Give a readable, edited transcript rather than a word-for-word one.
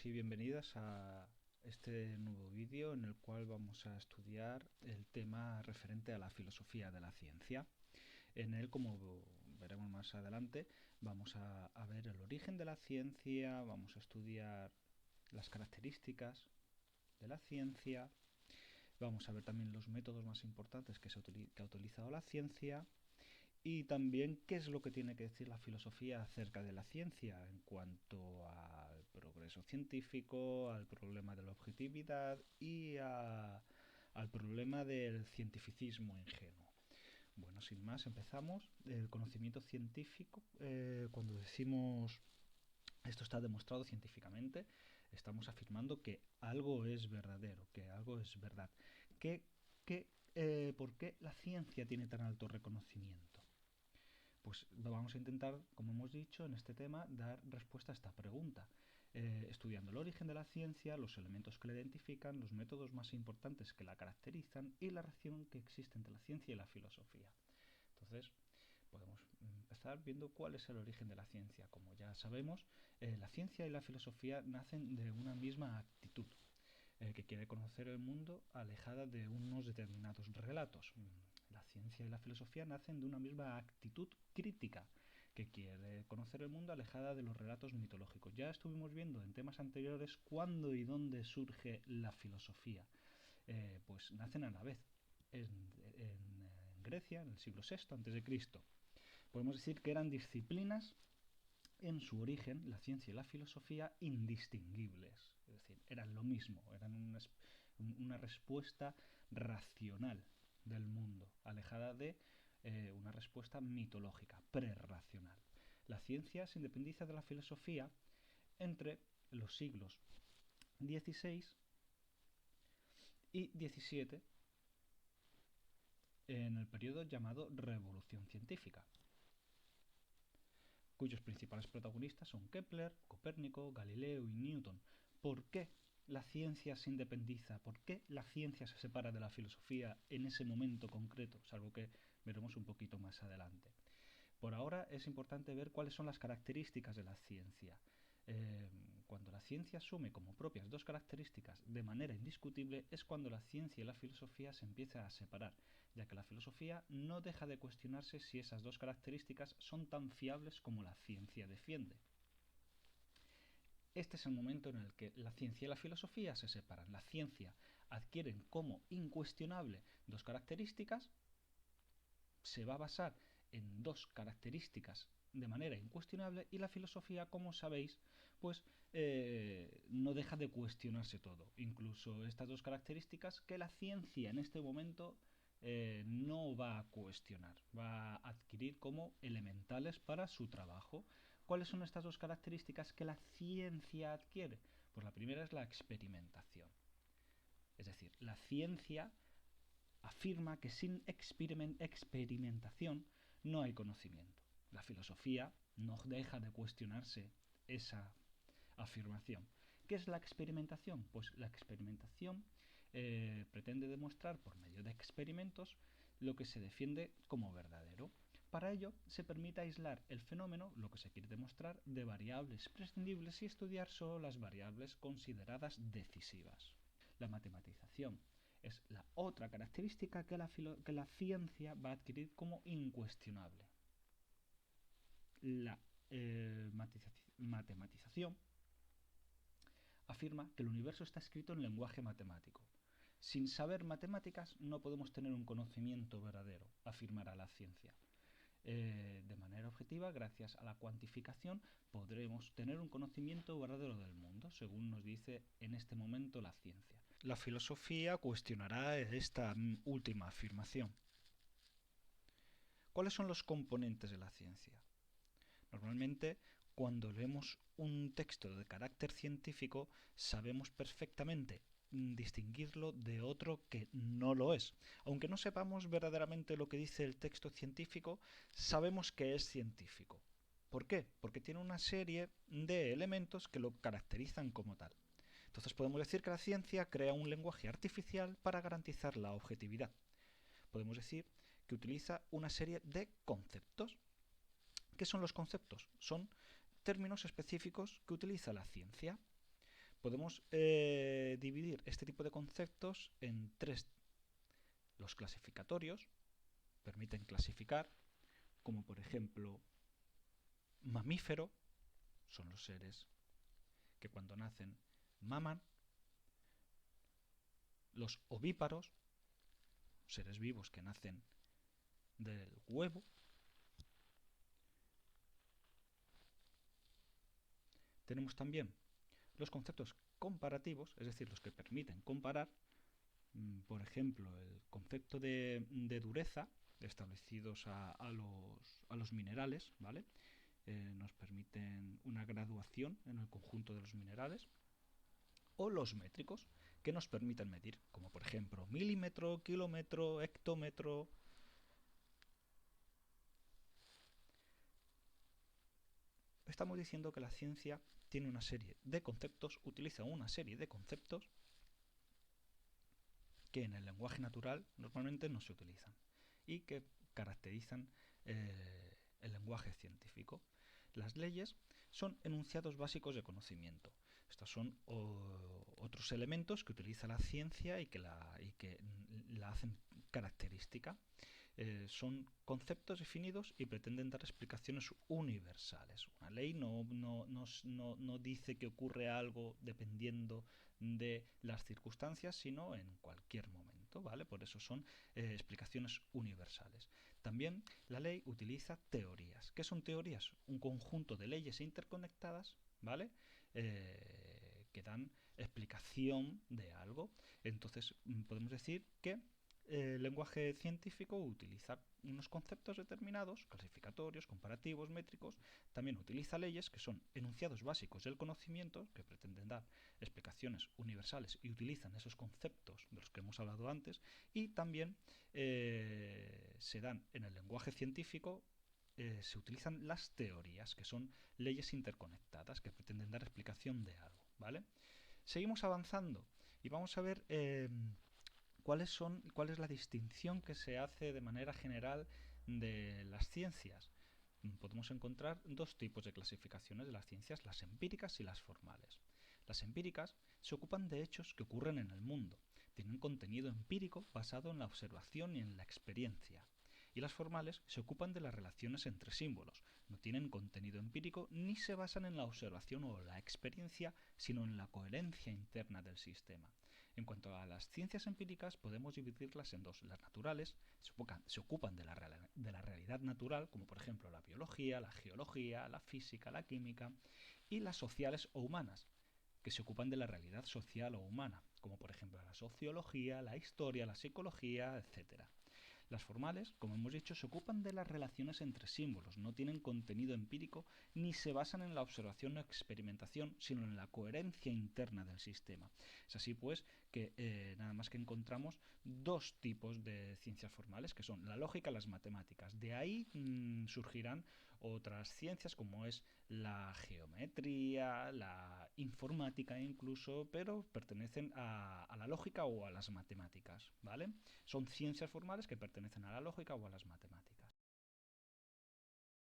Bienvenidos y bienvenidas a este nuevo vídeo en el cual vamos a estudiar el tema referente a la filosofía de la ciencia. En él, como veremos más adelante, vamos a ver el origen de la ciencia, vamos a estudiar las características de la ciencia, vamos a ver también los métodos más importantes que ha utilizado la ciencia, y también qué es lo que tiene que decir la filosofía acerca de la ciencia en cuanto al progreso científico, al problema de la objetividad y al problema del cientificismo ingenuo. Bueno, sin más, empezamos. El conocimiento científico, cuando decimos esto está demostrado científicamente, estamos afirmando que algo es verdadero, que algo es verdad. ¿Por qué la ciencia tiene tan alto reconocimiento? Pues vamos a intentar, como hemos dicho, en este tema, dar respuesta a esta pregunta, estudiando el origen de la ciencia, los elementos que la identifican, los métodos más importantes que la caracterizan y la relación que existe entre la ciencia y la filosofía. Entonces, podemos empezar viendo cuál es el origen de la ciencia. Como ya sabemos, la ciencia y la filosofía nacen de una misma actitud, que quiere conocer el mundo alejada de unos determinados relatos. La ciencia y la filosofía nacen de una misma actitud crítica, que quiere conocer el mundo alejada de los relatos mitológicos. Ya estuvimos viendo en temas anteriores cuándo y dónde surge la filosofía. Pues nacen a la vez, en Grecia, en el siglo VI a.C. Podemos decir que eran disciplinas en su origen, la ciencia y la filosofía, indistinguibles. Es decir, eran lo mismo, eran una respuesta racional del mundo, alejada de una respuesta mitológica, prerracional. La ciencia se independiza de la filosofía entre los siglos XVI y XVII, en el periodo llamado Revolución Científica, cuyos principales protagonistas son Kepler, Copérnico, Galileo y Newton. ¿Por qué la ciencia se independiza? ¿Por qué la ciencia se separa de la filosofía en ese momento concreto? Es algo que veremos un poquito más adelante. Por ahora es importante ver cuáles son las características de la ciencia. Cuando la ciencia asume como propias dos características de manera indiscutible es cuando la ciencia y la filosofía se empiezan a separar, ya que la filosofía no deja de cuestionarse si esas dos características son tan fiables como la ciencia defiende. Este es el momento en el que la ciencia y la filosofía se separan. La ciencia adquiere como incuestionable dos características, se va a basar en dos características de manera incuestionable, y la filosofía, como sabéis, pues no deja de cuestionarse todo, incluso estas dos características que la ciencia en este momento no va a cuestionar, va a adquirir como elementales para su trabajo. ¿Cuáles son estas dos características que la ciencia adquiere? Pues la primera es la experimentación. Es decir, la ciencia afirma que sin experimentación no hay conocimiento. La filosofía no deja de cuestionarse esa afirmación. ¿Qué es la experimentación? Pues la experimentación pretende demostrar por medio de experimentos lo que se defiende como verdadero. Para ello se permite aislar el fenómeno, lo que se quiere demostrar, de variables prescindibles y estudiar solo las variables consideradas decisivas. La matematización es la otra característica que la ciencia va a adquirir como incuestionable. La matematización afirma que el universo está escrito en lenguaje matemático. Sin saber matemáticas no podemos tener un conocimiento verdadero, afirmará la ciencia. De manera objetiva, gracias a la cuantificación, podremos tener un conocimiento verdadero del mundo, según nos dice en este momento la ciencia. La filosofía cuestionará esta última afirmación. ¿Cuáles son los componentes de la ciencia? Normalmente, cuando leemos un texto de carácter científico, sabemos perfectamente distinguirlo de otro que no lo es. Aunque no sepamos verdaderamente lo que dice el texto científico, sabemos que es científico. ¿Por qué? Porque tiene una serie de elementos que lo caracterizan como tal. Entonces podemos decir que la ciencia crea un lenguaje artificial para garantizar la objetividad. Podemos decir que utiliza una serie de conceptos. ¿Qué son los conceptos? Son términos específicos que utiliza la ciencia. Podemos dividir este tipo de conceptos en tres. Los clasificatorios permiten clasificar, como por ejemplo mamífero, son los seres que cuando nacen maman. Los ovíparos, seres vivos que nacen del huevo. Tenemos también los conceptos comparativos, es decir, los que permiten comparar, por ejemplo, el concepto de dureza, establecidos a los minerales, ¿vale? Nos permiten una graduación en el conjunto de los minerales. O los métricos, que nos permiten medir, como por ejemplo milímetro, kilómetro, hectómetro. Estamos diciendo que la ciencia tiene una serie de conceptos, utiliza una serie de conceptos que en el lenguaje natural normalmente no se utilizan y que caracterizan el lenguaje científico. Las leyes son enunciados básicos de conocimiento. Estos son otros elementos que utiliza la ciencia y que la hacen característica. Son conceptos definidos y pretenden dar explicaciones universales. Una ley no dice que ocurre algo dependiendo de las circunstancias, sino en cualquier momento, ¿vale? Por eso son explicaciones universales. También la ley utiliza teorías. ¿Qué son teorías? Un conjunto de leyes interconectadas, ¿vale? Que dan explicación de algo. Entonces podemos decir que el lenguaje científico utiliza unos conceptos determinados, clasificatorios, comparativos, métricos. También utiliza leyes que son enunciados básicos del conocimiento, que pretenden dar explicaciones universales y utilizan esos conceptos de los que hemos hablado antes. Y también se dan en el lenguaje científico, se utilizan las teorías, que son leyes interconectadas, que pretenden dar explicación de algo, ¿vale? Seguimos avanzando y vamos a ver cuál es la distinción que se hace de manera general de las ciencias. Podemos encontrar dos tipos de clasificaciones de las ciencias, las empíricas y las formales. Las empíricas se ocupan de hechos que ocurren en el mundo, tienen contenido empírico basado en la observación y en la experiencia. Y las formales se ocupan de las relaciones entre símbolos, no tienen contenido empírico ni se basan en la observación o la experiencia, sino en la coherencia interna del sistema. En cuanto a las ciencias empíricas, podemos dividirlas en dos. Las naturales se ocupan de la realidad natural, como por ejemplo la biología, la geología, la física, la química, y las sociales o humanas, que se ocupan de la realidad social o humana, como por ejemplo la sociología, la historia, la psicología, etc. Las formales, como hemos dicho, se ocupan de las relaciones entre símbolos, no tienen contenido empírico ni se basan en la observación o experimentación, sino en la coherencia interna del sistema. Es así pues que nada más que encontramos dos tipos de ciencias formales, que son la lógica y las matemáticas. De ahí surgirán otras ciencias como es la geometría, la informática incluso, pero pertenecen a la lógica o a las matemáticas, ¿vale? Son ciencias formales que pertenecen a la lógica o a las matemáticas.